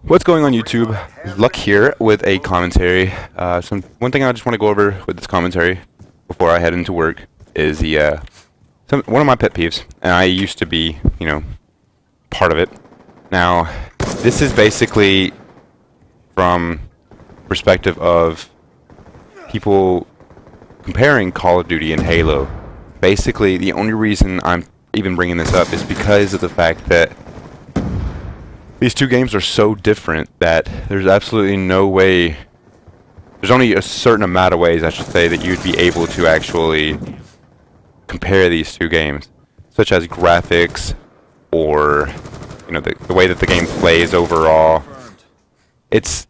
What's going on YouTube? Luck here with a commentary. One thing I just want to go over with this commentary before I head into work is one of my pet peeves, and I used to be, part of it. Now, this is basically from perspective of people comparing Call of Duty and Halo. Basically, the only reason I'm even bringing this up is because of the fact that these two games are so different that there's absolutely no way, there's only a certain amount of ways, I should say, that you'd be able to actually compare these two games, such as graphics or, the way that the game plays overall. It's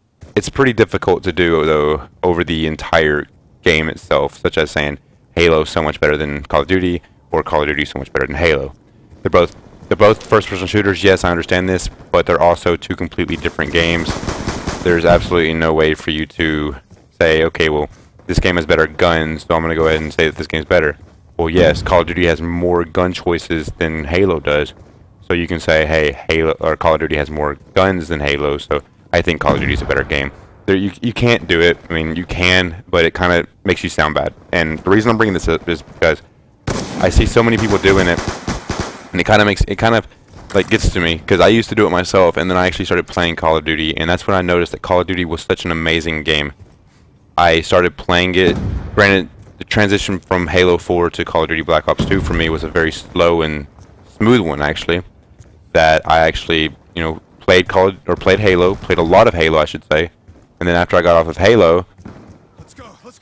pretty difficult to do, though, over the entire game itself, such as saying Halo's so much better than Call of Duty, or Call of Duty so much better than Halo. They're both first-person shooters, yes, I understand this, but they're also two completely different games. There's absolutely no way for you to say, okay, well, this game has better guns, so I'm going to go ahead and say that this game's better. Well, yes, Call of Duty has more gun choices than Halo does, so you can say, hey, Call of Duty has more guns than Halo, so I think Call of Duty is a better game. You can't do it. I mean, you can, but it kind of makes you sound bad. And the reason I'm bringing this up is because I see so many people doing it, and it kind of gets to me, because I used to do it myself, and then I actually started playing Call of Duty, and that's when I noticed that Call of Duty was such an amazing game. I started playing it. Granted, the transition from Halo 4 to Call of Duty Black Ops 2 for me was a very slow and smooth one, actually. That I actually, played Halo, played a lot of Halo, I should say, and then after I got off of Halo,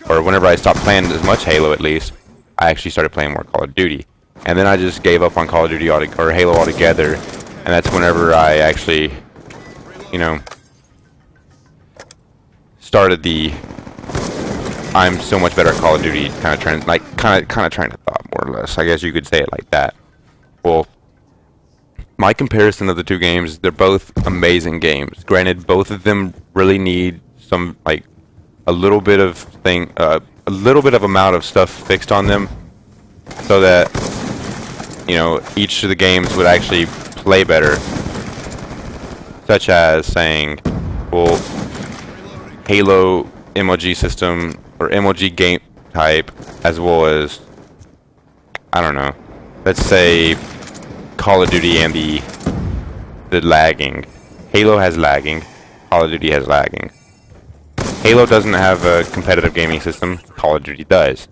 or whenever I stopped playing as much Halo at least, I actually started playing more Call of Duty. And then I just gave up on Call of Duty or Halo altogether, and that's whenever I actually, started the I'm so much better at Call of Duty kind of train of thought, more or less. I guess you could say it like that. Well, my comparison of the two games, they're both amazing games. Granted, both of them really need some a little bit of amount of stuff fixed on them, so that each of the games would actually play better. Such as saying, well, Halo MLG system or MLG game type, as well as, I don't know, let's say Call of Duty and the lagging. Halo has lagging, Call of Duty has lagging. Halo doesn't have a competitive gaming system, Call of Duty does.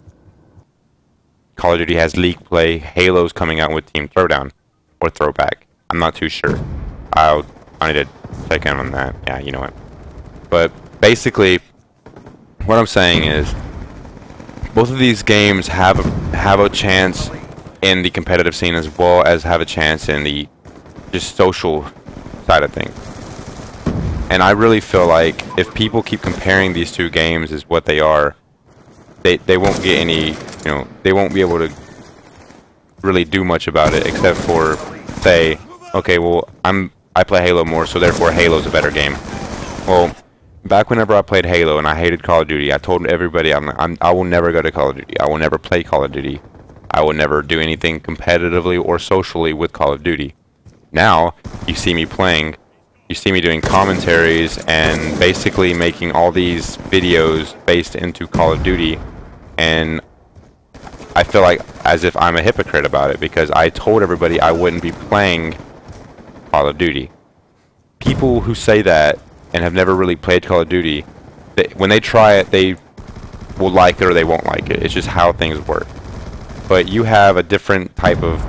Call of Duty has league play. Halo's coming out with Team Throwdown or Throwback. I'm not too sure. I need to check in on that. Yeah, you know what. But basically, what I'm saying is, both of these games have a chance in the competitive scene, as well as have a chance in the just social side of things. And I really feel like if people keep comparing these two games as what they are, they won't get any, they won't be able to really do much about it, except for say, okay, well, I play Halo more, so therefore Halo's a better game. Well, back whenever I played Halo and I hated Call of Duty, I told everybody I will never go to Call of Duty. I will never play Call of Duty. I will never do anything competitively or socially with Call of Duty. Now, you see me playing. You see me doing commentaries and basically making all these videos based into Call of Duty, and I feel like as if I'm a hypocrite about it, because I told everybody I wouldn't be playing Call of Duty. People who say that and have never really played Call of Duty, when they try it, they will like it or they won't like it. It's just how things work. But you have a different type of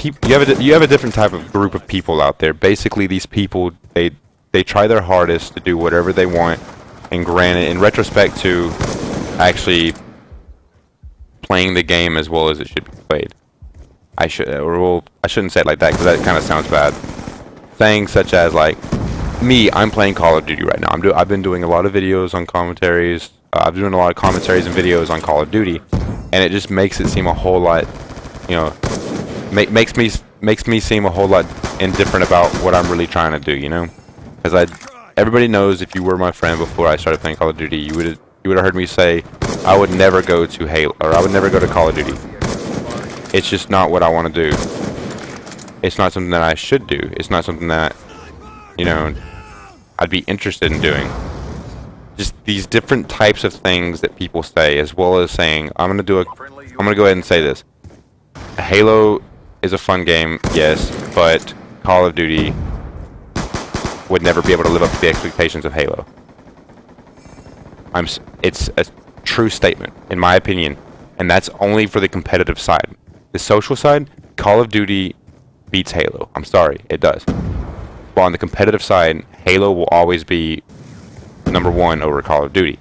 you have a different type of group of people out there. Basically, these people, they try their hardest to do whatever they want, and granted, in retrospect to actually playing the game as well as it should be played. I shouldn't say it like that, because that kind of sounds bad. Saying such as me, I'm playing Call of Duty right now. I've been doing a lot of videos on commentaries. I'm doing a lot of commentaries and videos on Call of Duty, and it just makes it seem a whole lot, makes me seem a whole lot indifferent about what I'm really trying to do, because everybody knows, if you were my friend before I started playing Call of Duty, you would have heard me say I would never go to Halo, or I would never go to Call of Duty. It's just not what I want to do. It's not something that I should do. It's not something that, I'd be interested in doing. Just these different types of things that people say, as well as saying, I'm gonna go ahead and say this. Halo is a fun game, yes, but Call of Duty would never be able to live up to the expectations of Halo. It's a true statement, in my opinion, and that's only for the competitive side. The social side, Call of Duty beats Halo. I'm sorry, it does. But on the competitive side, Halo will always be #1 over Call of Duty.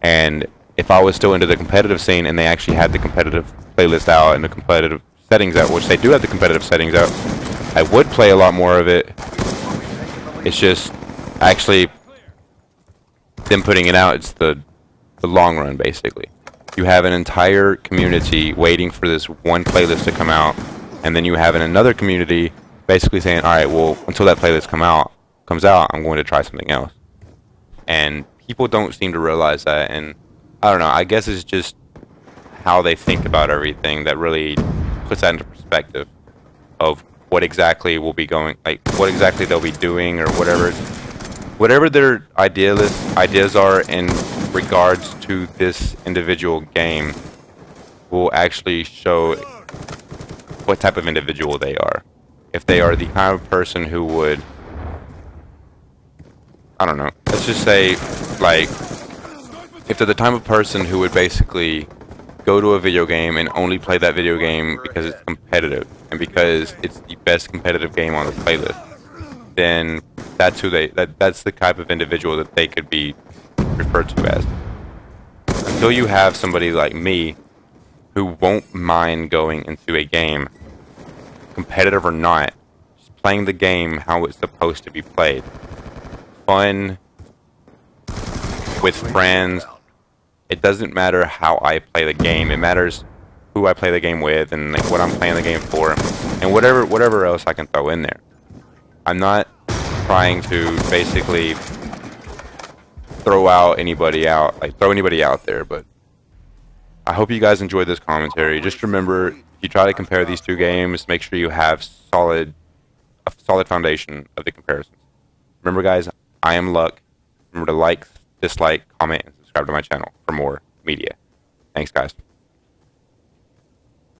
And if I was still into the competitive scene and they actually had the competitive playlist out and the competitive settings out, which they do have the competitive settings out, I would play a lot more of it. It's just actually them putting it out. It's the long run, basically. You have an entire community waiting for this one playlist to come out, and then you have another community basically saying, all right, well, until that playlist comes out, I'm going to try something else. And people don't seem to realize that, and I don't know, I guess it's just how they think about everything that really puts that into perspective of what exactly will be going, like what exactly they'll be doing, or whatever their ideas are in regards to this individual game will actually show what type of individual they are. If they are the kind of person who would, I don't know, let's just say, like, if they're the type of person who would basically go to a video game and only play that video game because it's competitive and because it's the best competitive game on the playlist, then that's that's the type of individual that they could be referred to as. Until you have somebody like me who won't mind going into a game, competitive or not, just playing the game how it's supposed to be played. Fun, with friends. It doesn't matter how I play the game. It matters who I play the game with and like what I'm playing the game for, and whatever else I can throw in there. I'm not trying to basically throw anybody out there, but I hope you guys enjoyed this commentary. Just remember, if you try to compare these two games, make sure you have a solid foundation of the comparisons. Remember, guys, I am Luck. Remember to like, dislike, comment, and subscribe to my channel for more media. Thanks, guys.